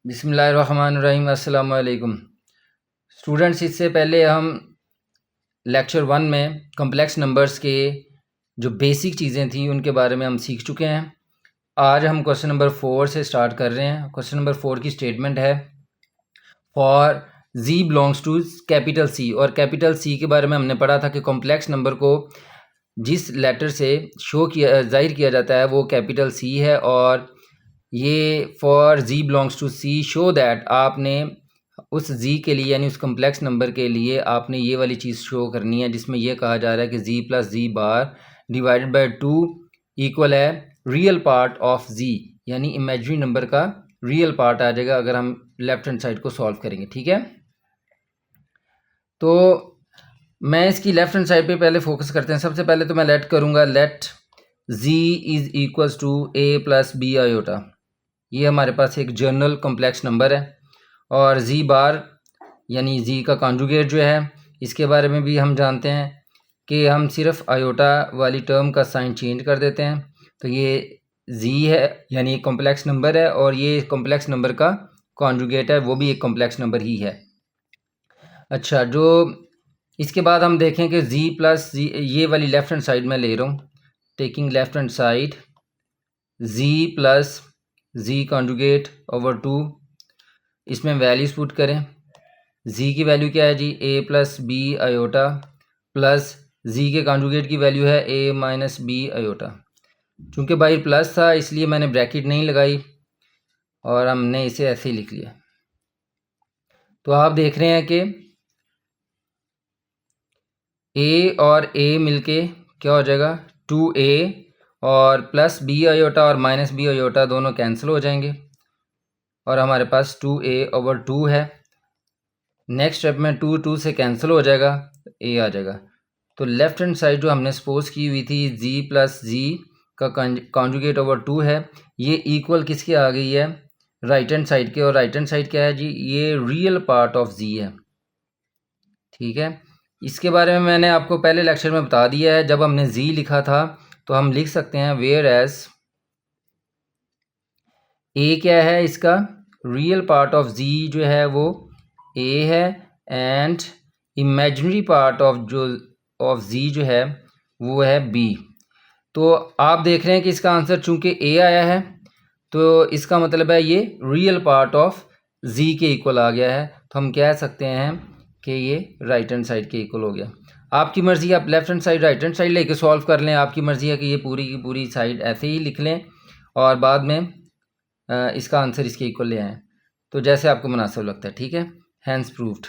बिस्मिल्लाहिर्रहमानिर्रहीम। अस्सलाम वालेकुम स्टूडेंट्स। इससे पहले हम लेक्चर 1 में कम्प्लेक्स नंबर्स के जो बेसिक चीज़ें थी उनके बारे में हम सीख चुके हैं। आज हम क्वेश्चन नंबर 4 से स्टार्ट कर रहे हैं। क्वेश्चन नंबर 4 की स्टेटमेंट है for z belongs to capital C। और कैपिटल C के बारे में हमने पढ़ा था कि कॉम्प्लेक्स नंबर को जिस लेटर से जाहिर किया जाता है वो कैपिटल C है। और ये for z belongs to C show that आपने उस z के लिए यानी उस कम्प्लेक्स नंबर के लिए आपने ये वाली चीज़ शो करनी है जिसमें यह कहा जा रहा है कि z plus z bar divided by 2 equal है रियल पार्ट ऑफ z, यानी इमेजिनरी नंबर का रियल पार्ट आ जाएगा अगर हम लेफ्ट हैंड साइड को सॉल्व करेंगे। ठीक है, तो मैं इसकी लेफ्ट हैंड साइड पे पहले फोकस करते हैं। सबसे पहले तो मैं लेट करूँगा let z is equals to a plus b iota. ये हमारे पास एक जनरल कॉम्प्लेक्स नंबर है और z बार यानी z का कॉन्जुगेट जो है इसके बारे में भी हम जानते हैं कि हम सिर्फ आयोटा वाली टर्म का साइन चेंज कर देते हैं। तो ये z है यानी एक कॉम्प्लेक्स नंबर है और ये कॉम्प्लेक्स नंबर का कॉन्जुगेट है, वो भी एक कॉम्प्लेक्स नंबर ही है। अच्छा, जो इसके बाद हम देखें कि z प्लस जी, ये वाली लेफ्ट हैंड साइड में ले रहा हूँ, taking left hand side z plus z conjugate over 2, इसमें वैल्यूज़ पुट करें। z की वैल्यू क्या है जी, a plus b iota plus z के कॉन्जुगेट की वैल्यू है a माइनस बी आयोटा। चूँकि बाई प्लस था इसलिए मैंने ब्रैकेट नहीं लगाई और हमने इसे ऐसे ही लिख लिया। तो आप देख रहे हैं कि a और a मिलके क्या हो जाएगा 2a और प्लस बी आयोटा और माइनस बी आयोटा दोनों कैंसिल हो जाएंगे और हमारे पास 2a ओवर 2 है। नेक्स्ट स्टेप में 2 से कैंसिल हो जाएगा, a आ जाएगा। तो लेफ्ट हैंड साइड जो हमने सपोज की हुई थी z प्लस जी का कॉन्जुगेट ओवर 2 है, ये इक्वल किसके आ गई है, राइट हैंड साइड के। और राइट हैंड साइड क्या है जी, ये रियल पार्ट ऑफ z है। ठीक है, इसके बारे में मैंने आपको पहले लेक्चर में बता दिया है। जब हमने z लिखा था तो हम लिख सकते हैं वेयर एज a क्या है, इसका रियल पार्ट ऑफ z जो है वो a है and imaginary part of z जो है वो है b। तो आप देख रहे हैं कि इसका आंसर चूंकि a आया है तो इसका मतलब है ये रियल पार्ट ऑफ z के इक्वल आ गया है। तो हम कह सकते हैं कि ये राइट हैंड साइड के इक्वल हो गया। आपकी मर्ज़ी, आप left hand side right hand side लेके सॉल्व कर लें, आपकी मर्ज़ी है कि ये पूरी की पूरी साइड ऐसे ही लिख लें और बाद में इसका आंसर इसके इक्वल ले आएँ, तो जैसे आपको मुनासिब लगता है। ठीक है, हैंस प्रूव्ड।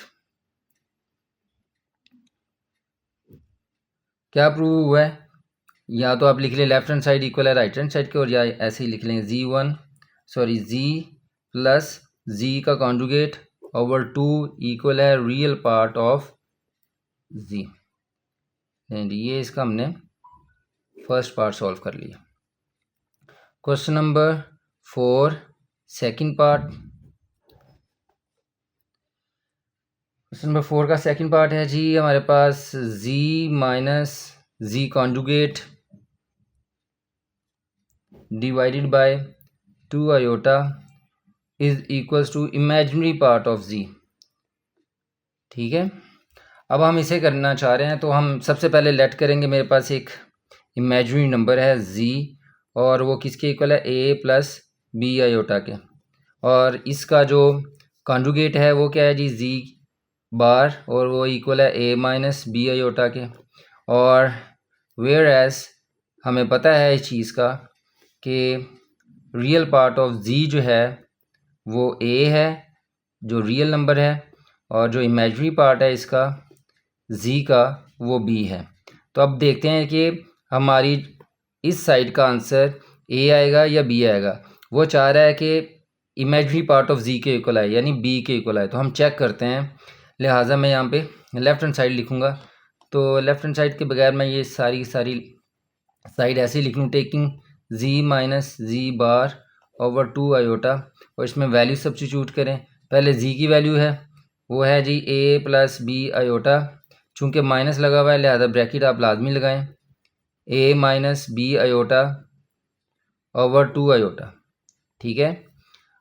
क्या प्रूव हुआ है, या तो आप लिख लें लेफ्ट हैंड साइड इक्वल है राइट हैंड साइड के, और या ऐसे ही लिख लें z प्लस z का कॉन्जुगेट ओवर 2 इक्वल है रियल पार्ट ऑफ z। ये इसका हमने फर्स्ट पार्ट सॉल्व कर लिया। Question number 4 second part. Question number 4 का सेकंड पार्ट है जी हमारे पास z minus z conjugate divided by 2 iota is equals to imaginary part of z। ठीक है, अब हम इसे करना चाह रहे हैं तो हम सबसे पहले लेट करेंगे। मेरे पास एक इमेजिनरी नंबर है z और वो किसके इक्वल है, a प्लस बी आयोटा के, और इसका जो कॉन्जुगेट है वो क्या है जी, z बार, और वो इक्वल है a माइनस बी आयोटा के। और वेयर एज हमें पता है इस चीज़ का कि रियल पार्ट ऑफ z जो है वो a है जो रियल नंबर है, और जो इमेजिनरी पार्ट है इसका z का वो b है। तो अब देखते हैं कि हमारी इस साइड का आंसर a आएगा या b आएगा। वो चाह रहा है कि इमेजिनरी पार्ट ऑफ z के इक्वल आए यानी b के इक्वल आए, तो हम चेक करते हैं। लिहाजा मैं यहाँ पे लेफ़्ट हैंड साइड लिखूँगा। तो लेफ़्ट हैंड साइड के बगैर मैं ये सारी साइड ऐसे ही लिख लूँ, टेकिंग z माइनस जी बार ओवर 2 आयोटा, और इसमें वैल्यू सब्स्टिट्यूट करें। पहले z की वैल्यू है वो है जी a प्लस बी आयोटा, चूँकि माइनस लगा हुआ है लिहाजा ब्रैकेट आप लाजमी लगाएं, a minus b iota over 2 iota. ठीक है,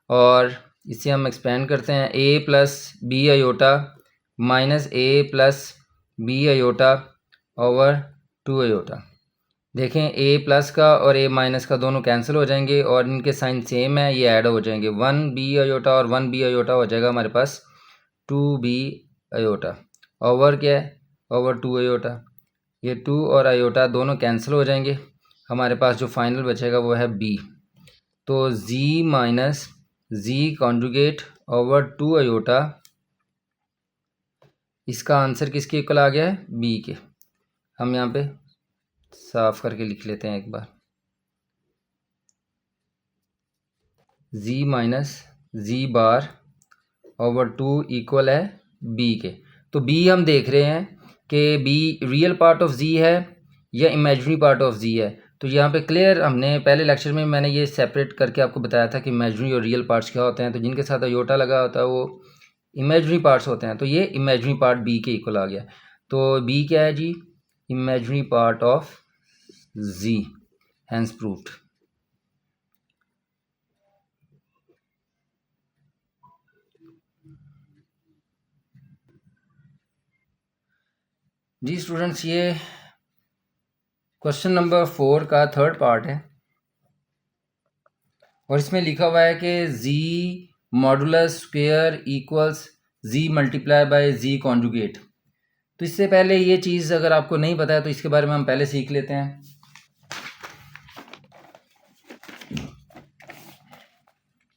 और इसे हम एक्सपेंड करते हैं a plus b iota minus a plus b iota over 2 iota. देखें ए प्लस का और ए माइनस का दोनों कैंसिल हो जाएंगे और इनके साइन सेम है, ये ऐड हो जाएंगे। 1 बी आयोटा और 1 बी आयोटा हो जाएगा हमारे पास 2 बी आयोटा ओवर क्या है, ओवर 2 आयोटा। ये 2 और आयोटा दोनों कैंसिल हो जाएंगे, हमारे पास जो फाइनल बचेगा वो है बी। तो z minus z conjugate over 2 iota, इसका आंसर किसके इक्वल आ गया है, बी के। हम यहाँ पे साफ करके लिख लेते हैं एक बार, z माइनस z बार ओवर 2 इक्वल है b के। तो b हम देख रहे हैं कि b real part of z है या इमेजिनरी पार्ट ऑफ z है। तो यहाँ पे क्लियर, हमने पहले लेक्चर में मैंने ये सेपरेट करके आपको बताया था कि इमेजिनरी और रियल पार्ट्स क्या होते हैं। तो जिनके साथ अयोटा लगा होता है वो इमेजिनरी पार्ट्स होते हैं। तो ये इमेजिनरी पार्ट b के इक्वल आ गया। तो b क्या है जी, imaginary part of z, hence proved. जी स्टूडेंट्स, ये क्वेश्चन नंबर 4 का थर्ड पार्ट है और इसमें लिखा हुआ है कि z modulus square equals z multiply by z conjugate. तो इससे पहले ये चीज़ अगर आपको नहीं पता है तो इसके बारे में हम पहले सीख लेते हैं।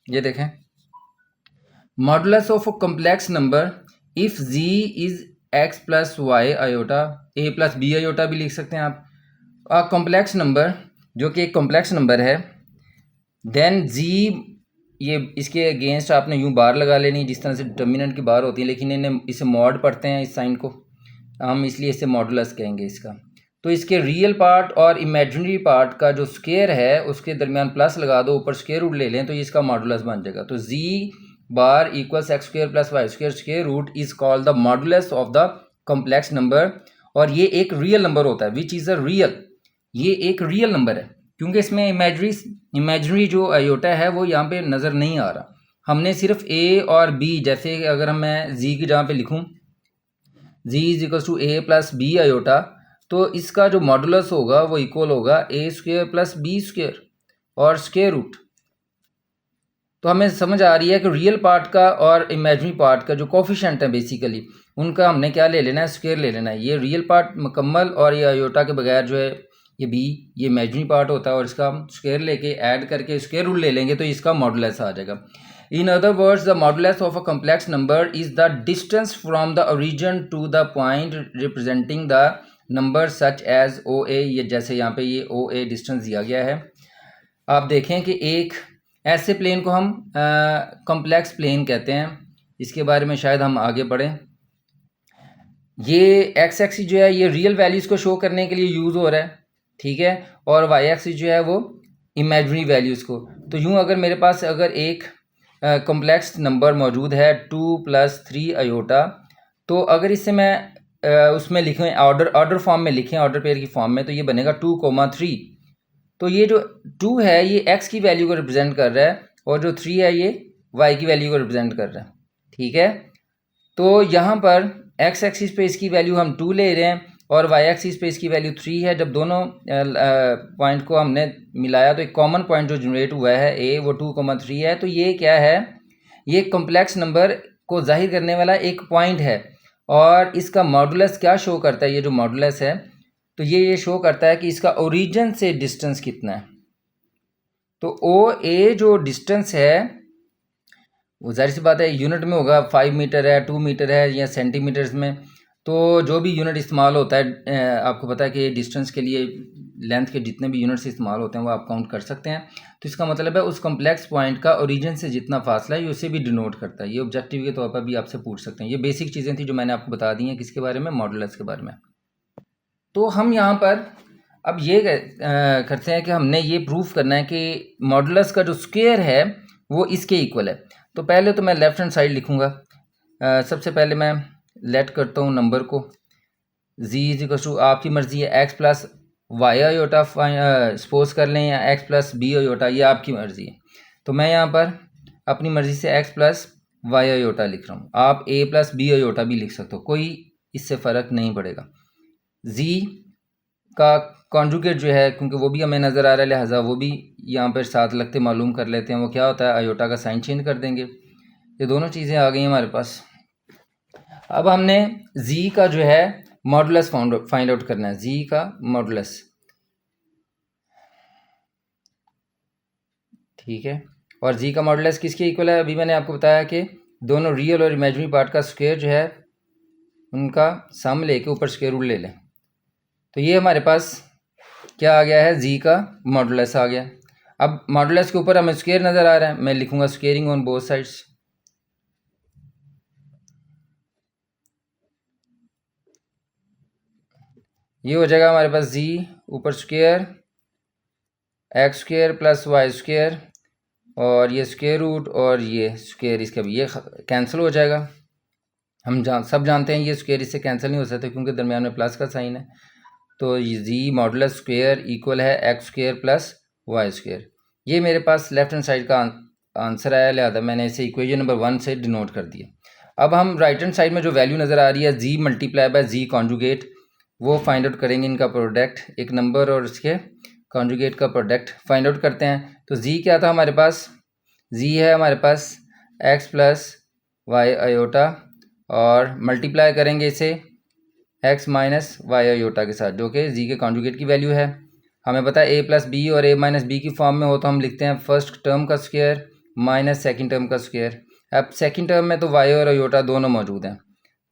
ये देखें, modulus of a complex number if z is x plus y iota, a plus b iota भी लिख सकते हैं आप। अ कॉम्प्लेक्स नंबर जो कि एक कॉम्प्लेक्स नंबर है, देन z, ये इसके अगेंस्ट आपने यूं बार लगा लेनी जिस तरह से डिटर्मिनेंट की बार होती है, लेकिन इन्हें इसे मॉड पढ़ते हैं इस साइन को हम, इसलिए इसे मॉडुलस कहेंगे इसका। तो इसके रियल पार्ट और इमेजिनरी पार्ट का जो स्क्वायर है उसके दरमियान प्लस लगा दो, ऊपर स्क्वायर रूट ले लें तो इसका मॉडुलस बन जाएगा। तो z bar equals x square plus y square square root is called the modulus of the complex number. और ये एक रियल नंबर होता है, विच इज़ अ रियल, ये एक रियल नंबर है क्योंकि इसमें इमेजिनरी जो आयोटा है वो यहाँ पे नज़र नहीं आ रहा। हमने सिर्फ a और b, जैसे अगर मैं z की जहाँ पे लिखूँ z is equal to a plus b iota, तो इसका जो मॉडुलस होगा वो इक्वल होगा a square plus b square और स्क्वायर रूट। तो हमें समझ आ रही है कि रियल पार्ट का और इमेजिनरी पार्ट का जो कोफिशिएंट है बेसिकली उनका हमने क्या ले लेना है, स्क्वायर ले लेना है। ये रियल पार्ट मुकम्मल और ये आयोटा के बगैर जो है ये बी, ये इमेजिनरी पार्ट होता है और इसका हम स्क्वायर लेके ऐड करके स्क्वायर रूट ले लेंगे तो इसका मॉडुलस आ जाएगा। In other words the modulus of a complex number is the distance from the origin to the point representing the number such as O A. ये जैसे यहाँ पे ये ओ ए डिस्टेंस दिया गया है। आप देखें कि एक ऐसे प्लेन को हम कॉम्प्लेक्स प्लेन कहते हैं, इसके बारे में शायद हम आगे बढ़ें। ये एक्स एक्सिस जो है ये रियल वैल्यूज़ को शो करने के लिए यूज़ हो रहा है, ठीक है, और वाई एक्सिस जो है वो इमेजिनरी वैल्यूज़ को। तो यूँ अगर मेरे पास अगर एक कॉम्प्लेक्स नंबर मौजूद है 2 + 3 आयोटा, तो अगर इसे मैं उसमें लिखें ऑर्डर फॉर्म में लिखें, ऑर्डर पेयर की फॉर्म में, तो ये बनेगा 2,3। तो ये जो 2 है ये x की वैल्यू को रिप्रेजेंट कर रहा है और जो 3 है ये y की वैल्यू को रिप्रेजेंट कर रहा है, ठीक है। तो यहाँ पर x एक्सिस पे इसकी वैल्यू हम 2 ले रहे हैं और y एक्सिस पे इसकी वैल्यू 3 है। जब दोनों पॉइंट को हमने मिलाया तो एक कॉमन पॉइंट जो जनरेट हुआ है a, वो 2,3 है। तो ये क्या है, ये कॉम्प्लेक्स नंबर को जाहिर करने वाला एक पॉइंट है और इसका मॉडुलस क्या शो करता है, ये जो मॉडुलस है तो ये शो करता है कि इसका ओरिजिन से डिस्टेंस कितना है। तो ओ ए जो डिस्टेंस है वो जाहिर सी बात है यूनिट में होगा, 5 मीटर है, 2 मीटर है या सेंटीमीटर्स में। तो जो भी यूनिट इस्तेमाल होता है आपको पता है कि डिस्टेंस के लिए लेंथ के जितने भी यूनिट्स इस्तेमाल होते हैं वो आप काउंट कर सकते हैं। तो इसका मतलब है उस कॉम्प्लेक्स पॉइंट का ओरिजिन से जितना फासला है ये उसे भी डिनोट करता है। ये ऑब्जेक्टिव के तौर पर भी आपसे पूछ सकते हैं। ये बेसिक चीज़ें थी जो मैंने आपको बता दी हैं किसके बारे में, मॉडुलस के बारे में। तो हम यहाँ पर अब ये करते हैं कि हमने ये प्रूफ करना है कि मॉडुलस का जो स्क्वायर है वो इसके इक्वल है। तो पहले तो मैं लेफ्ट हैंड साइड लिखूँगा। सबसे पहले मैं लेट करता हूँ नंबर को, z इज इक्वल टू आपकी मर्ज़ी है x plus y iota suppose कर लें या x प्लस बी आयोटा, ये आपकी मर्ज़ी है। तो मैं यहाँ पर अपनी मर्ज़ी से एक्स प्लस वाई अयोटा लिख रहा हूँ। आप ए प्लस बी अयोटा भी लिख सकते हो, कोई इससे फ़र्क नहीं पड़ेगा। जी का कॉन्जुगेट जो है, क्योंकि वो भी हमें नज़र आ रहा है, लिहाजा वो भी यहाँ पर साथ लगते मालूम कर लेते हैं। वो क्या होता है, अयोटा का साइन चेंज कर देंगे। ये दोनों चीज़ें आ गई हमारे पास। अब हमने जी का जो है मॉडुलस फाइंड आउट करना है। जी का मॉडुलस, ठीक है। और जी का मॉडुलस किसके इक्वल है? अभी मैंने आपको बताया कि दोनों रियल और इमेजिनरी पार्ट का स्क्वायर जो है उनका सम लेके ऊपर स्क्वायर रूट ले लें। तो ये हमारे पास क्या आ गया है, जी का मॉडुलस आ गया। अब मॉडुलस के ऊपर हमें स्क्वायर नज़र आ रहा है, मैं लिखूंगा स्क्वेयरिंग ऑन बोथ साइड्स। ये हो जाएगा हमारे पास जी ऊपर square x square plus y square, और ये स्क्वायर रूट और ये स्क्वायर इसका भी ये कैंसिल हो जाएगा। हम सब जानते हैं ये स्क्वायर इससे कैंसिल नहीं हो सकता क्योंकि दरमियान में प्लस का साइन है। तो ये जी मॉडुलस स्क्वायर इक्वल है x square plus y square. ये मेरे पास लेफ्ट हैंड साइड का आंसर आया, लिहाजा मैंने इसे इक्वेशन नंबर 1 से डिनोट कर दिया। अब हम राइट हैंड साइड में जो वैल्यू नज़र आ रही है जी मल्टीप्लाई बाय जी कॉन्जुगेट, वो फाइंड आउट करेंगे। इनका प्रोडक्ट, एक नंबर और इसके कॉन्जुगेट का प्रोडक्ट फाइंड आउट करते हैं। तो जी क्या था हमारे पास, जी है हमारे पास एक्स प्लस वाई अयोटा, और मल्टीप्लाई करेंगे इसे एक्स माइनस वाई अयोटा के साथ, जो कि जी के कॉन्जुगेट की वैल्यू है। हमें पता है ए प्लस बी और ए माइनस बी की फॉर्म में हो, तो हम लिखते हैं फर्स्ट टर्म का स्क्वायर माइनस सेकंड टर्म का स्क्वायर। अब सेकंड टर्म में तो वाई और अयोटा दोनों मौजूद हैं,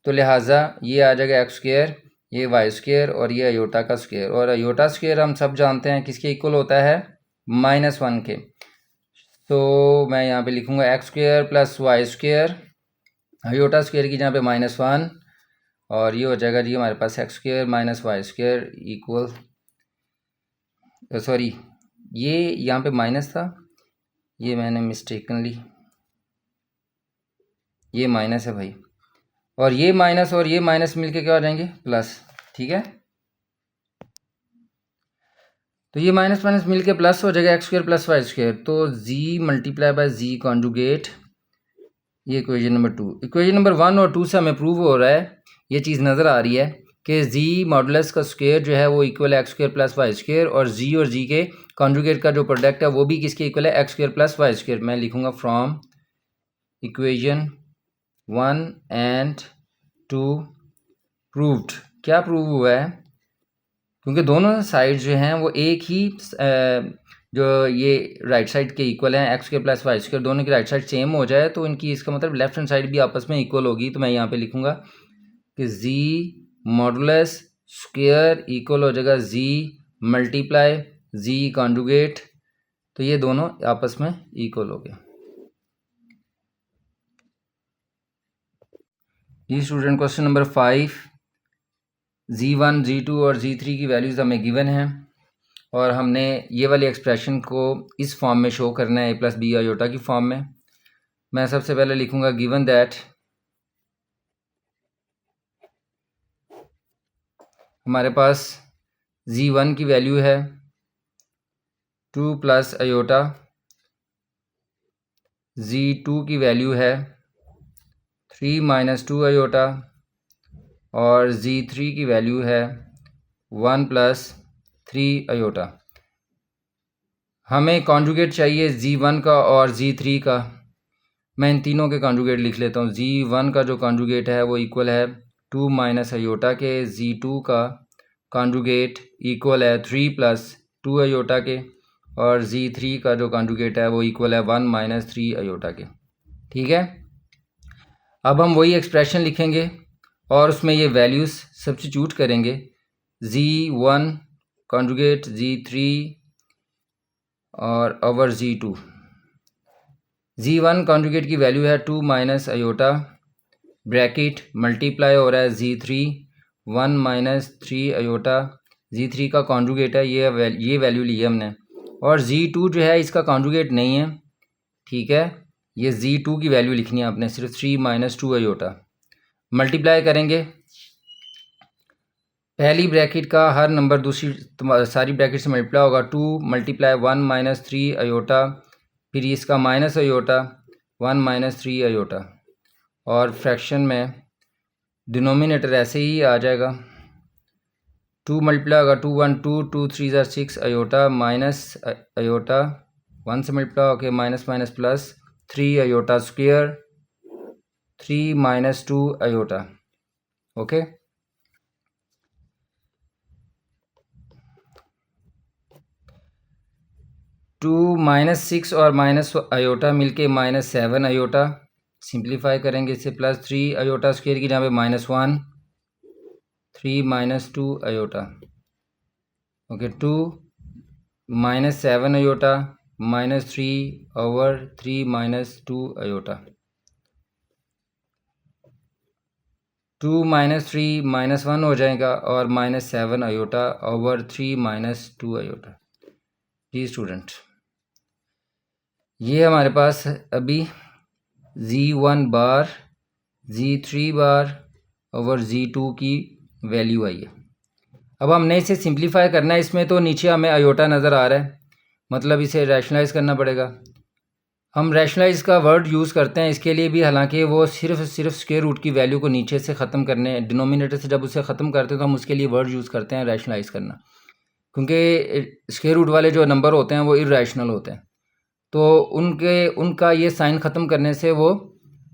तो लिहाजा ये आ जाएगा एक्स स्क्वायर, ये वाई स्क्वायर और ये अयोटा का स्क्वायर। और अयोटा स्क्वायर हम सब जानते हैं किसके इक्वल होता है, -1 के। तो मैं यहाँ पे लिखूँगा x square plus y square, iota square की जहाँ पे -1, और ये हो जाएगा जी हमारे पास x square minus y square equal, sorry ये यहाँ पे माइनस था, ये मैंने मिस्टेकनली, ये माइनस है भाई, और ये माइनस मिलके क्या हो जाएंगे, प्लस, ठीक है। तो ये माइनस मिलके प्लस हो जाएगा x square plus y square. तो z multiply by z conjugate, ये इक्वेशन नंबर 2। इक्वेशन नंबर 1 और 2 से हमें प्रूव हो रहा है, ये चीज़ नज़र आ रही है कि जी मॉडुलस का स्क्वायर जो है वो इक्वल है x square plus y square, और जी के कॉन्जुगेट का जो प्रोडक्ट है वो भी किसके इक्वल है, x square plus y square. मैं लिखूँगा फ्रॉम इक्वेशन 1 एंड 2 प्रूव्ड। क्या प्रूव हुआ है, क्योंकि दोनों साइड जो हैं वो एक ही जो ये राइट साइड के इक्वल हैं, x square plus y square, दोनों की राइट साइड सेम हो जाए तो इनकी, इसका मतलब लेफ्ट हैंड साइड भी आपस में इक्वल होगी। तो मैं यहाँ पे लिखूँगा कि जी मॉडुलस स्क्वायर इक्वल हो जाएगा जी मल्टीप्लाई जी कॉन्जुगेट, तो ये दोनों आपस में इक्वल हो गए। जी स्टूडेंट, क्वेश्चन नंबर 5, जी1 जी2 और जी3 की वैल्यूज़ हमें गिवन हैं, और हमने ये वाली एक्सप्रेशन को इस फॉर्म में शो करना है, ए प्लस बी अयोटा की फॉर्म में। मैं सबसे पहले लिखूंगा गिवन दैट हमारे पास जी1 की वैल्यू है 2 प्लस अयोटा, जी2 की वैल्यू है 3 माइनस 2 अयोटा, और जी3 की वैल्यू है 1 प्लस 3 अयोटा। हमें कॉन्जुगेट चाहिए जी1 का और जी3 का। मैं इन तीनों के कॉन्जुगेट लिख लेता हूँ। जी1 का जो कॉन्जुगेट है वो इक्वल है 2 माइनस अयोटा के, जी2 का कॉन्जुगेट इक्वल है 3 प्लस 2 अयोटा के, और जी3 का जो कॉन्जुगेट है वो इक्वल है 1 माइनस 3 अयोटा के, ठीक है। अब हम वही एक्सप्रेशन लिखेंगे और उसमें ये वैल्यूज़ सब्स्टिट्यूट करेंगे। जी1 कॉन्जुगेट जी3 और ओवर जी2। जी1 कॉन्जुगेट की वैल्यू है 2 माइनस अयोटा, ब्रैकेट मल्टीप्लाई हो रहा है जी3 1 माइनस 3 अयोटा, जी3 का कॉन्जुगेट है, ये वैल्यू ली है हमने, और जी2 जो है इसका कॉन्जुगेट नहीं है, ठीक है। ये जी2 की वैल्यू लिखनी है आपने, सिर्फ 3 माइनस 2 अयोटा। मल्टीप्लाई करेंगे, पहली ब्रैकेट का हर नंबर दूसरी सारी ब्रैकेट से मल्टीप्लाई होगा, 2 मल्टीप्लाई 1 माइनस 3 अयोटा, फिर इसका माइनस अयोटा, 1 माइनस 3 अयोटा, और फ्रैक्शन में डिनोमिनेटर ऐसे ही आ जाएगा, 2 मल्टीप्लाई होगा, 2 1 2 2 3 ज़ार 6 अयोटा माइनस अयोटा 1 से मल्टीप्लाई होके minus minus plus 3 iota square 3 minus 2 iota. Okay, two minus 6 और माइनस अयोटा मिलके माइनस 7 अयोटा, सिंप्लीफाई करेंगे इसे, प्लस 3 अयोटा स्क्वेयर की जहाँ पे minus 1 3 minus 2 iota. Okay, 2 minus 7 iota minus 3 over 3 minus 2 iota, 2 minus 3 minus 1 हो जाएगा, और minus 7 iota over 3 minus 2 iota. जी स्टूडेंट, ये हमारे पास अभी Z1 बार Z3 बार ओवर Z2 की वैल्यू आई है। अब हमने इसे सिंप्लीफाई करना है, इसमें तो नीचे हमें अयोटा नज़र आ रहा है, मतलब इसे रैशनलाइज़ करना पड़ेगा। हम रैशनलाइज़ का वर्ड यूज़ करते हैं इसके लिए भी, हालांकि वो सिर्फ स्क्वायर रूट की वैल्यू को नीचे से ख़त्म करने, डिनोमिनेटर से जब उसे ख़त्म करते हैं तो हम उसके लिए वर्ड यूज़ करते हैं रैशनलाइज़ करना, क्योंकि स्क्वायर रूट वाले जो नंबर होते हैं वो इर्रेशनल होते हैं, तो उनका ये साइन ख़त्म करने से वो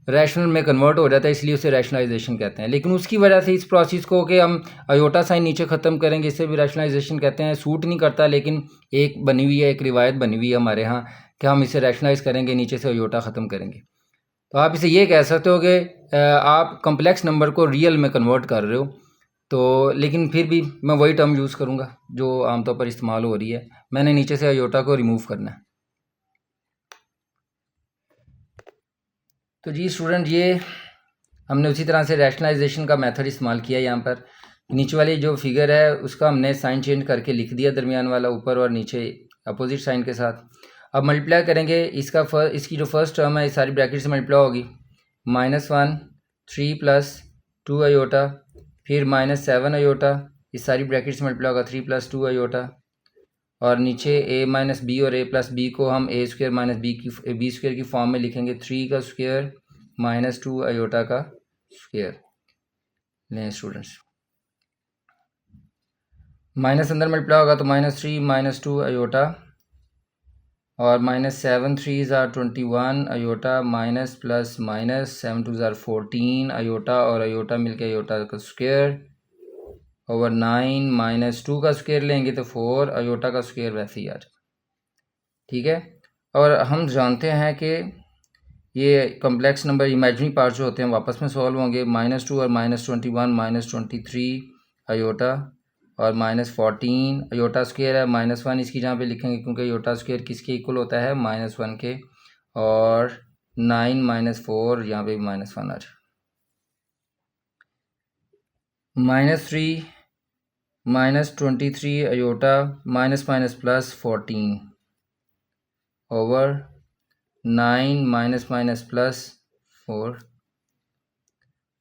रैशनल में कन्वर्ट हो जाता है, इसलिए उसे रैशनलाइजेशन कहते हैं। लेकिन उसकी वजह से इस प्रोसेस को कि हम अयोटा साइन नीचे ख़त्म करेंगे, इसे भी रैशनलाइजेशन कहते हैं। सूट नहीं करता, लेकिन एक बनी हुई है, एक रिवायत बनी हुई है हमारे यहाँ कि हम इसे रैशनलाइज करेंगे, नीचे से अयोटा ख़त्म करेंगे। तो आप इसे ये कह सकते हो कि आप कम्प्लेक्स नंबर को रियल में कन्वर्ट कर रहे हो, तो लेकिन फिर भी मैं वही टर्म यूज़ करूँगा जो आमतौर पर इस्तेमाल हो रही है, मैंने नीचे से अयोटा को रिमूव करना है। तो जी स्टूडेंट, ये हमने उसी तरह से रैशनलाइजेशन का मेथड इस्तेमाल किया है। यहाँ पर नीचे वाली जो फिगर है उसका हमने साइन चेंज करके लिख दिया, दरमियान वाला ऊपर और नीचे अपोजिट साइन के साथ। अब मल्टीप्लाई करेंगे, इसकी जो फर्स्ट टर्म है इस सारी ब्रैकेट से मल्टीप्लाई होगी, -1 3 प्लस 2 अयोटा, फिर -7 अयोटा, इस सारी ब्रैकेट से मल्टीप्लाई होगा 3 प्लस 2 अयोटा, और नीचे a माइनस बी और a प्लस बी को हम a square minus b square की फॉर्म में लिखेंगे, 3 का स्क्वायर माइनस 2 अयोटा का स्क्वायर। लें स्टूडेंट्स, माइनस अंदर मल्टीप्लाई होगा तो -3 -2 अयोटा, और -7 3 ज़ार 21 अयोटा, माइनस प्लस माइनस 7 2 ज़ार 14 अयोटा, और अयोटा मिलके अयोटा का स्क्वायर ओवर 9 -2 का स्क्वायर लेंगे तो 4 अयोटा का स्क्वायर वैसे ही आ जाए। ठीक है, और हम जानते हैं कि ये कम्प्लेक्स नंबर इमेजिनरी पार्ट जो होते हैं वापस में सॉल्व होंगे, -2 और -21 -23 अयोटा, और -14 अयोटा स्क्वायर है, -1 इसकी जहाँ पे लिखेंगे क्योंकि अयोटा स्क्वायर किसके इक्वल होता है, -1 के, और 9 -4 यहाँ पे भी -1 आ जाए, -3 -23 iota minus minus plus 14 over 9 minus minus plus 4,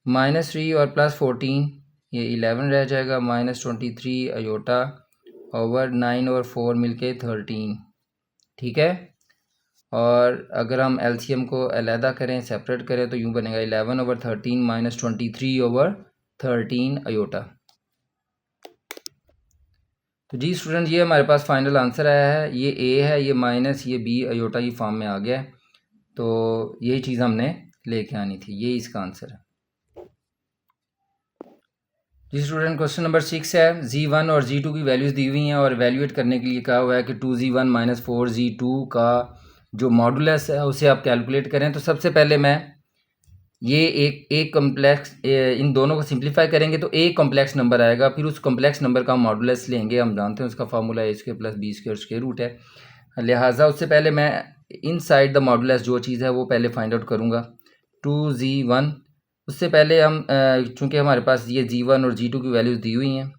-3 और +14 ये 11 रह जाएगा, -23 अयोटा ओवर 9 और 4 मिलके 13। ठीक है, और अगर हम एलसीएम को अलहदा करें, सेपरेट करें, तो यूँ बनेगा 11 ओवर 13 -23 ओवर 13 अयोटा। तो जी स्टूडेंट, ये हमारे पास फाइनल आंसर आया है, ये ए है, ये माइनस, ये बी अयोटा की फॉर्म में आ गया है, तो यही चीज़ हमने लेके आनी थी, ये इसका आंसर है। जी स्टूडेंट, क्वेश्चन नंबर 6 है, Z1 और Z2 की वैल्यूज़ दी हुई हैं और वैल्यूएट करने के लिए कहा हुआ है कि 2Z1 - 4Z2 का जो मॉडुलस है उसे आप कैलकुलेट करें। तो सबसे पहले मैं ये एक कम्प्लेक्स, इन दोनों को सिंप्लीफाई करेंगे तो एक कम्प्लेक्स नंबर आएगा, फिर उस कम्प्लेक्स नंबर का मॉडुलस लेंगे। हम जानते हैं उसका formula a² + b² square root है, लिहाजा उससे पहले मैं इनसाइड द मॉडुलस जो चीज़ है वो पहले फाइंड आउट करूँगा। 2Z1, उससे पहले हम चूँकि हमारे पास ये Z1 और Z2 की वैल्यूज़ दी हुई हैं,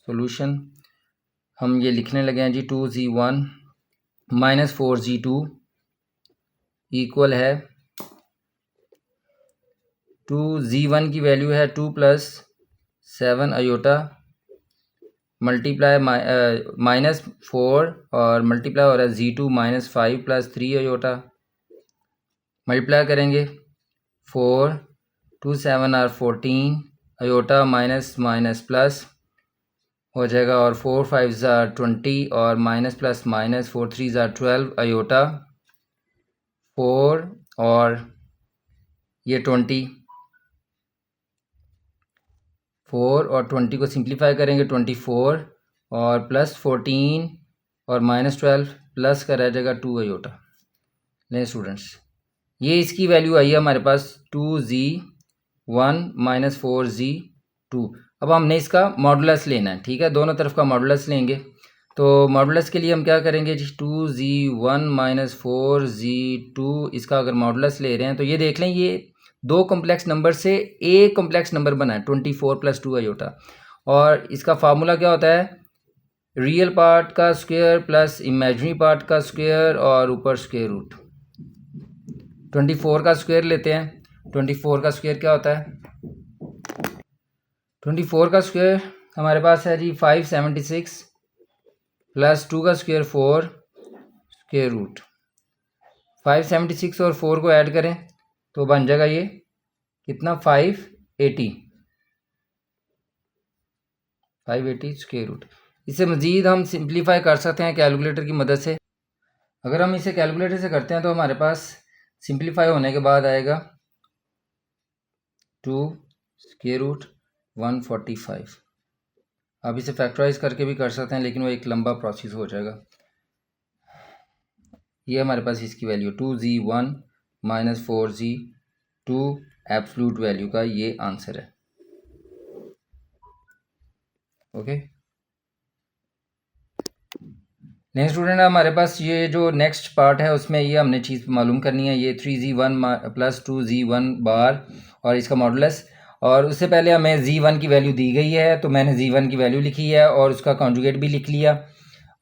सॉल्यूशन हम ये लिखने लगे हैं जी, 2Z1 - 4Z2 इक्वल है 2Z1 की वैल्यू है 2 + 7 अयोटा, मल्टीप्लाई -4 और मल्टीप्लाई हो रहा है Z2 -5 + 3 अयोटा, मल्टीप्लाई करेंगे 4 2 7 आर 14 अयोटा माइनस माइनस प्लस हो जाएगा और 4 5 ज़ार 20 और माइनस प्लस माइनस 4 3 ज़ार 12 अयोटा 4 और ये 24 और 20 को सिंप्लीफाई करेंगे 24 और प्लस 14 और माइनस 12 प्लस का रह जाएगा 2 अयोटा। लें स्टूडेंट्स, ये इसकी वैल्यू आई है हमारे पास 2z1 माइनस 4z2। अब हमने इसका मॉडुलस लेना है, ठीक है, दोनों तरफ का मॉडुलस लेंगे। तो मॉडुलस के लिए हम क्या करेंगे जी, 2z1 माइनस 4z2 इसका अगर मॉडुलस ले रहे हैं तो ये देख लें, ये दो कॉम्प्लेक्स नंबर से एक कॉम्प्लेक्स नंबर बना है 24 प्लस 2 अयोटा। और इसका फार्मूला क्या होता है, रियल पार्ट का स्क्वायर प्लस इमेजिनरी पार्ट का स्क्वायर और ऊपर स्क्वायर रूट। 24 का स्क्वायर लेते हैं। 24 का स्क्वायर क्या होता है, 24 का स्क्वायर हमारे पास है जी 576 प्लस 2 का स्क्वायर 4 स्क्वायर रूट। 576 और 4 को ऐड करें तो बन जाएगा ये कितना, 580 स्क्वायर रूट। इसे मज़ीद हम सिंप्लीफाई कर सकते हैं कैलकुलेटर की मदद से। अगर हम इसे कैलकुलेटर से करते हैं तो हमारे पास सिंप्लीफाई होने के बाद आएगा 2 स्क्वायर रूट 145। आप इसे फैक्टराइज करके भी कर सकते हैं लेकिन वो एक लंबा प्रोसेस हो जाएगा। ये हमारे पास इसकी value 2z1 minus 4z2 absolute value का ये आंसर है। ओके, नेक्स्ट स्टूडेंट, हमारे पास ये जो नेक्स्ट पार्ट है उसमें ये हमने चीज़ मालूम करनी है, ये 3z1 प्लस 2z1 बार और इसका मॉडुलस। और उससे पहले हमें z1 की वैल्यू दी गई है तो मैंने z1 की वैल्यू लिखी है और उसका कॉन्जुगेट भी लिख लिया।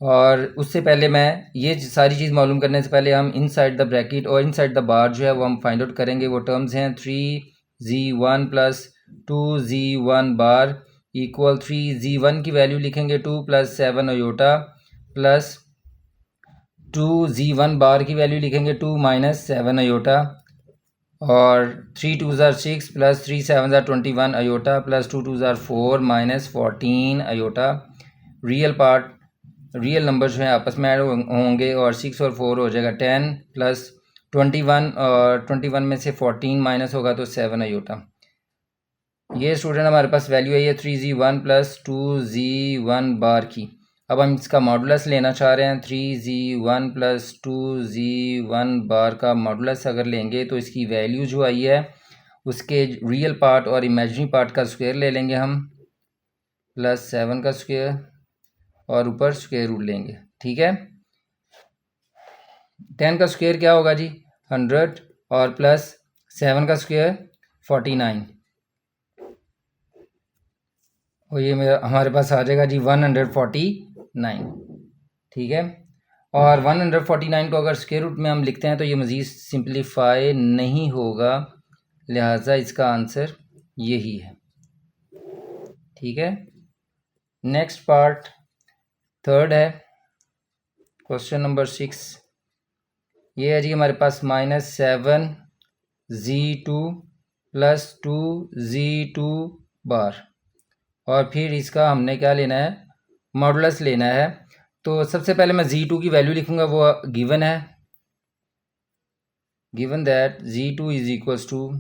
और उससे पहले मैं ये सारी चीज़ मालूम करने से पहले हम इनसाइड द ब्रैकेट और इनसाइड द बार जो है वो हम फाइंड आउट करेंगे। वो टर्म्स हैं 3z1 प्लस 2z1 बार इक्वल 3z1 की वैल्यू लिखेंगे 2 प्लस 7 अयोटा प्लस 2z1 बार की वैल्यू लिखेंगे 2 माइनस 7 अयोटा और 3 2 ज़ार 6 प्लस 3 7 ज़ार 21 अयोटा प्लस 2 2 ज़ार 4 माइनस 14 अयोटा। रियल नंबर जो हैं आपस में ऐड होंगे और 6 और 4 हो जाएगा 10 प्लस 21 और 21 में से 14 माइनस होगा तो 7 अयोटा। ये स्टूडेंट हमारे पास वैल्यू है ये 3z1 प्लस 2z1 बार की। अब हम इसका मॉडुलस लेना चाह रहे हैं। 3z1 प्लस 2z1 बार का मॉडुलस अगर लेंगे तो इसकी वैल्यू जो आई है उसके रियल पार्ट और इमेजिनरी पार्ट का स्क्वायर ले लेंगे हम, प्लस 7 का स्क्वायर और ऊपर स्क्वायर रूट लेंगे, ठीक है। 10 का स्क्वायर क्या होगा जी, 100 और प्लस 7 का स्क्वायर 49 और ये मेरा हमारे पास आ जाएगा जी 149, ठीक है। और 149 को अगर स्क्वायर रूट में हम लिखते हैं तो ये मज़ीद सिंप्लीफाई नहीं होगा, लिहाजा इसका आंसर यही है, ठीक है। नेक्स्ट पार्ट थर्ड है, क्वेश्चन नंबर 6। ये है जी हमारे पास -7z2 प्लस 2z2 बार और फिर इसका हमने क्या लेना है, मॉडुलस लेना है। तो सबसे पहले मैं z2 की वैल्यू लिखूंगा, वो गिवन है, given that z2 is equals to,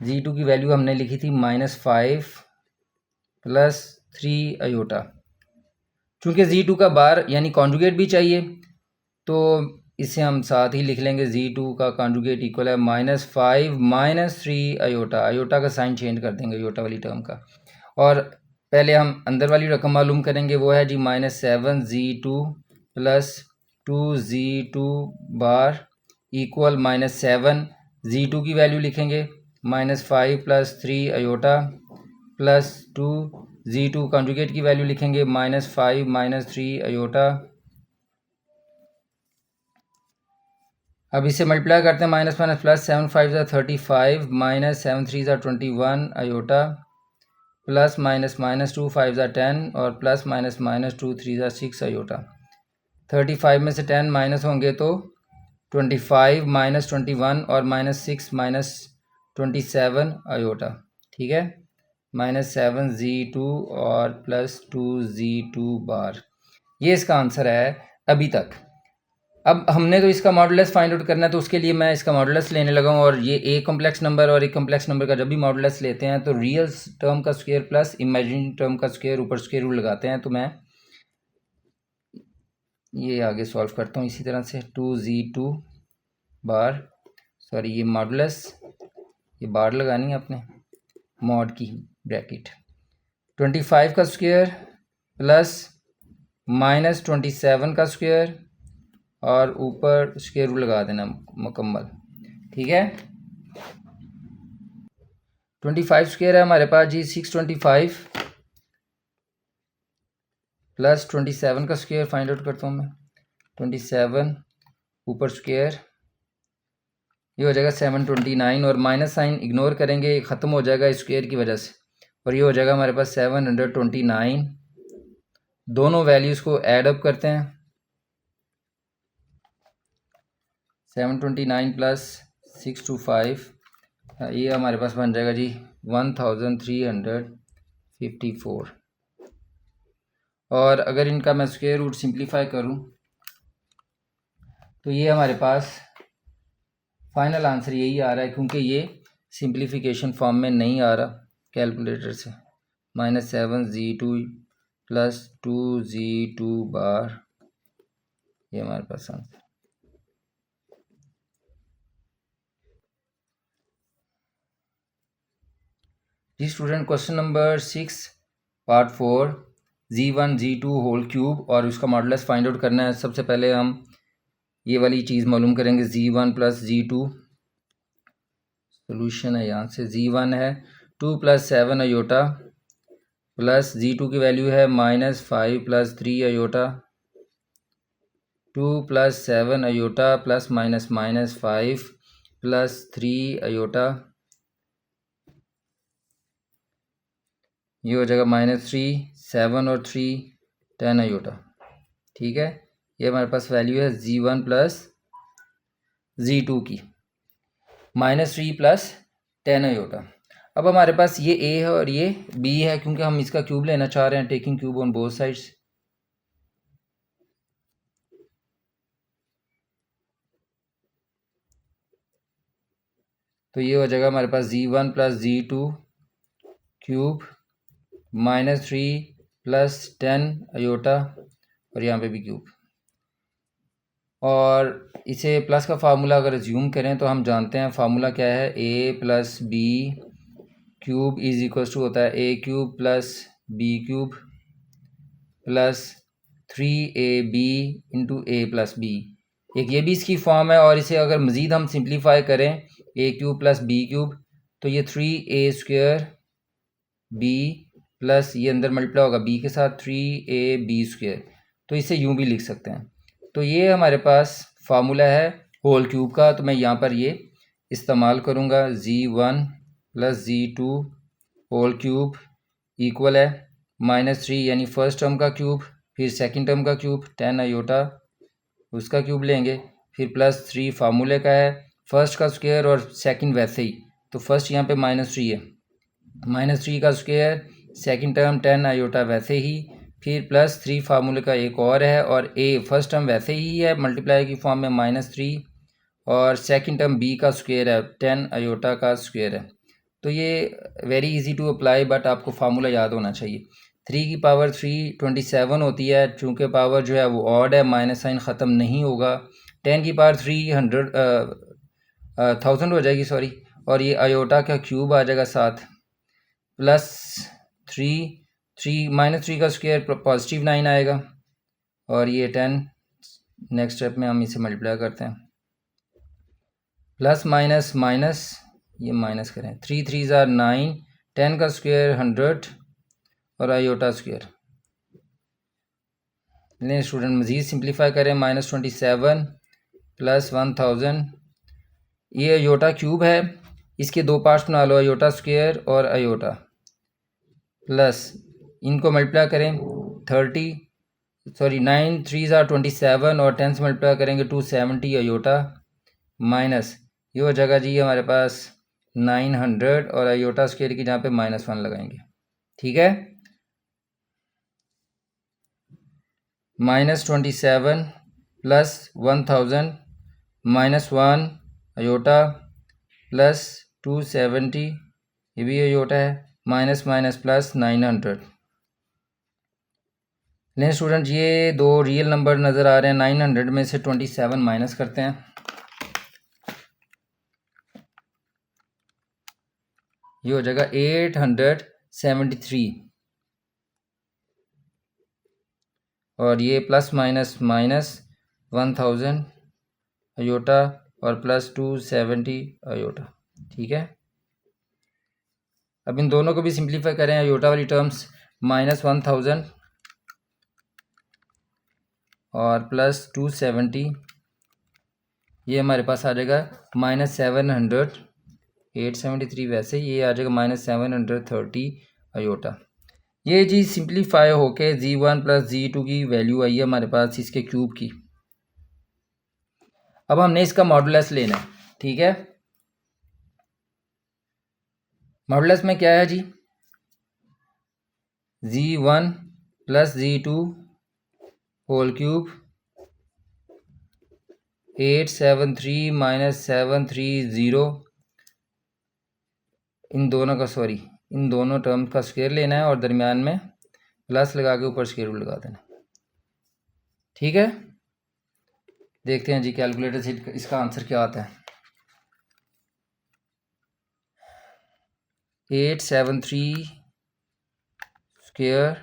z2 की वैल्यू हमने लिखी थी -5 प्लस 3 अयोटा। चूँकि z2 का बार यानी कॉन्जुगेट भी चाहिए तो इसे हम साथ ही लिख लेंगे, z2 का कॉन्जुगेट इक्वल है -5 माइनस 3 अयोटा। अयोटा का साइन चेंज कर देंगे अयोटा वाली टर्म का। और पहले हम अंदर वाली रकम मालूम करेंगे, वो है जी -7z2 प्लस 2z2 बार इक्वल -7, z2 की वैल्यू लिखेंगे -5 plus 3 iota plus 2 z2 conjugate की वैल्यू लिखेंगे -5 माइनस 3 अयोटा। अब इसे मल्टीप्लाई करते हैं, माइनस माइनस प्लस 7 5 ज़ा 35 माइनस 7 3 ज़ा 21 अयोटा प्लस माइनस माइनस 2 5 ज़ा 10 और प्लस माइनस माइनस 2 3 ज़ा 6 अयोटा। 35 में से 10 माइनस होंगे तो 25 माइनस 21 और -6 माइनस 27 आयोटा, ठीक है, -7Z2 और +2Z2 बार। ये इसका आंसर है अभी तक। अब हमने तो इसका मॉडुलस फाइंड आउट करना है, तो उसके लिए मैं इसका मॉडुलस लेने लगा हूँ। और ये एक कॉम्प्लेक्स नंबर और एक कॉम्प्लेक्स नंबर का जब भी मॉडुलस लेते हैं तो रियल टर्म का स्क्वायर प्लस इमेजिनरी टर्म का स्क्वायर ऊपर स्क्वायर रूट लगाते हैं। तो मैं ये आगे सॉल्व करता हूँ इसी तरह से, 2Z2 बार, सॉरी ये मॉडुलस, ये बार लगानी है अपने मॉड की ब्रैकेट, 25 का स्क्वायर प्लस -27 का स्क्वायर और ऊपर स्क्वायर रूट लगा देना मुकम्मल, ठीक है। 25 स्क्वायर है हमारे पास जी 625 प्लस 27 का स्क्वायर फाइंड आउट करता हूँ मैं, 27 ऊपर स्क्वायर, ये हो जाएगा 729 और माइनस साइन इग्नोर करेंगे, ख़त्म हो जाएगा स्क्वायर की वजह से, और ये हो जाएगा हमारे पास 729। दोनों वैल्यूज़ को ऐड अप करते हैं, 729 प्लस 625, ये हमारे पास बन जाएगा जी 1354। और अगर इनका मैं स्क्वायर रूट सिंप्लीफाई करूं तो ये हमारे पास फाइनल आंसर यही आ रहा है, क्योंकि ये सिंप्लीफिकेशन फॉर्म में नहीं आ रहा कैलकुलेटर से। -7Z2 प्लस 2Z2 बार, ये हमारे पास आंसर। जी student, question number 6 part 4, Z1 Z2 whole cube और उसका मॉडुलस फाइंड आउट करना है। सबसे पहले हम ये वाली चीज़ मालूम करेंगे, Z1 प्लस Z2, सोल्यूशन है यहाँ से, Z1 है 2 प्लस 7 अयोटा प्लस Z2 की वैल्यू है -5 plus 3 iota, 2 plus 7 iota plus -5 plus 3 iota, ये हो जाएगा -3, 7 और 3 10 अयोटा, ठीक है। ये हमारे पास वैल्यू है Z1 प्लस Z2 की, -3 प्लस 10 अयोटा। अब हमारे पास ये A है और ये B है, क्योंकि हम इसका क्यूब लेना चाह रहे हैं, taking cube on both sides. तो ये हो जाएगा हमारे पास Z1 plus Z2 cube -3 plus 10 iota, और यहाँ पे भी क्यूब। और इसे प्लस का फार्मूला अगर ज्यूम करें तो हम जानते हैं फार्मूला क्या है, A plus b cube is equal to होता है A cube plus B cube plus 3AB into A plus b. एक ये भी इसकी फॉर्म है, और इसे अगर मज़ीद हम सिंप्लीफाई करें A cube plus B cube, तो ये 3A स्क्वायर B प्लस ये अंदर मल्टीप्लाई होगा B के साथ 3AB स्क्वायर, तो इसे यूँ भी लिख सकते हैं। तो ये हमारे पास फार्मूला है होल क्यूब का, तो मैं यहाँ पर ये इस्तेमाल करूँगा, Z1 plus Z2 whole cube equal है -3 यानी फर्स्ट टर्म का क्यूब, फिर सेकंड टर्म का क्यूब 10 अयोटा उसका क्यूब लेंगे, फिर +3 फार्मूले का है, फर्स्ट का स्क्वायर और सेकंड वैसे ही, तो फर्स्ट यहाँ पे -3 है, -3 का स्क्वायर, सेकंड टर्म 10 अयोटा वैसे ही, फिर +3 फार्मूले का एक और है, और ए फर्स्ट टर्म वैसे ही है मल्टीप्लाई की फॉर्म में -3, और सेकंड टर्म बी का स्क्वायर है 10 अयोटा का स्क्वायर है। तो ये very easy to apply, but आपको फार्मूला याद होना चाहिए। 3 की पावर 3 27 होती है, चूँकि पावर जो है वो ऑड है, माइनस साइन ख़त्म नहीं होगा। 10 की पावर 300 1000 हो जाएगी, सॉरी, और ये अयोटा का क्यूब आ जाएगा साथ, +3 -3 का स्क्वायर पॉजिटिव 9 आएगा, और ये 10 नेक्स्ट स्टेप में हम इसे मल्टीप्लाई करते हैं, प्लस माइनस माइनस, ये माइनस करें, 3 3 ज़ार 9, 10 का स्क्वायर 100 और आयोटा स्क्वायर। लें स्टूडेंट मज़ीद सिंप्लीफाई करें, -27 प्लस 1000, ये आयोटा क्यूब है, इसके दो पार्ट्स बना लो, आयोटा स्क्वायर और आयोटा, प्लस इनको मल्टीप्लाई करें 9 3 ज़ार 27 और 10 से मल्टीप्लाई करेंगे 270 आयोटा माइनस ये हो जाएगा जी हमारे पास 900 और आयोटा स्क्वायर की जहाँ पे -1 लगाएंगे, ठीक है। -27 प्लस 1000 -1 अयोटा प्लस 270 ये भी अयोटा है, माइनस माइनस प्लस 900। लेकिन स्टूडेंट ये दो रियल नंबर नज़र आ रहे हैं, 900 में से 27 माइनस करते हैं, ये हो जाएगा 873 और ये प्लस माइनस माइनस 1000 अयोटा और प्लस 270 अयोटा, ठीक है। अब इन दोनों को भी सिंप्लीफाई करें, अयोटा वाली टर्म्स -1000 और प्लस 270 ये हमारे पास आ जाएगा -700 873 वैसे ये आ जाएगा -730 अयोटा। ये जी सिंप्लीफाई होके Z1 प्लस Z2 की वैल्यू आई है हमारे पास इसके क्यूब की। अब हमने इसका मॉडुलस लेना है, ठीक है। मॉडुलस में क्या है z, Z1 plus Z2 whole cube 873 minus 730 इन दोनों टर्म का स्क्वायर लेना है और दरमियान में प्लस लगा के ऊपर स्क्वायर रूट लगा देना, ठीक है। देखते हैं जी कैलकुलेटर से इसका आंसर क्या आता है। 873 स्क्वायर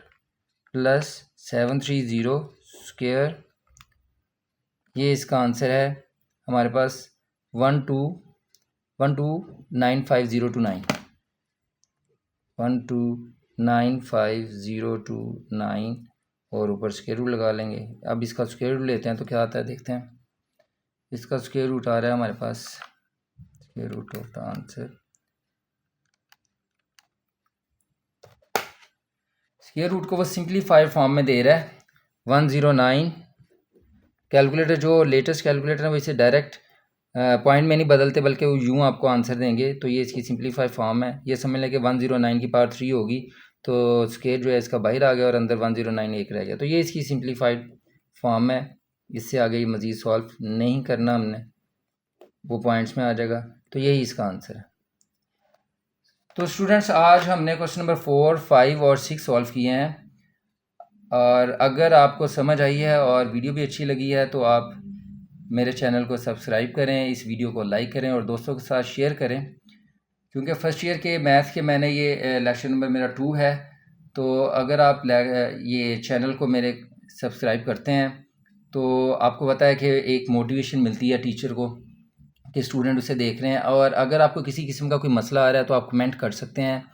प्लस 730 स्क्वायर ये इसका आंसर है हमारे पास 1295,029 1295,029 और ऊपर स्क्वायर रूट लगा लेंगे। अब इसका स्क्वायर रूट लेते हैं तो क्या आता है देखते हैं। इसका स्क्वायर रूट आ रहा है हमारे पास, square root of the answer, square root को वो सिंप्लीफाइड फॉर्म में दे रहा है 109। कैलकुलेटर जो लेटेस्ट कैलकुलेटर है वो इसे डायरेक्ट पॉइंट में नहीं बदलते बल्कि वो यूँ आपको आंसर देंगे। तो ये इसकी सिंप्लीफाइड फॉर्म है, ये समझ लें कि 109 की पावर 3 होगी तो स्क्वायर जो है इसका बाहर आ गया और अंदर 109 एक रह गया। तो ये इसकी सिंप्लीफाइड फॉर्म है, इससे आगे ये मज़ीद सॉल्व नहीं करना हमने, वो पॉइंट्स में आ जाएगा। तो यही इसका आंसर है। तो स्टूडेंट्स आज हमने क्वेश्चन नंबर 4, 5 और 6 सॉल्व किए हैं और अगर आपको समझ आई है और वीडियो भी अच्छी लगी है तो आप मेरे चैनल को सब्सक्राइब करें, इस वीडियो को लाइक करें और दोस्तों के साथ शेयर करें। क्योंकि फ़र्स्ट ईयर के मैथ्स के मैंने ये लेक्चर नंबर मेरा 2 है। तो अगर आप ये चैनल को मेरे सब्सक्राइब करते हैं तो आपको पता है कि एक मोटिवेशन मिलती है टीचर को कि स्टूडेंट उसे देख रहे हैं। और अगर आपको किसी किस्म का कोई मसला आ रहा है तो आप कमेंट कर सकते हैं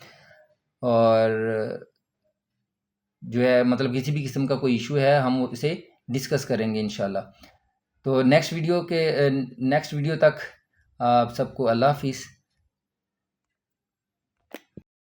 और जो है मतलब किसी भी किस्म का कोई इशू है हम उसे डिस्कस करेंगे इंशाल्लाह। तो नेक्स्ट वीडियो तक आप सबको अल्लाह हाफिज़।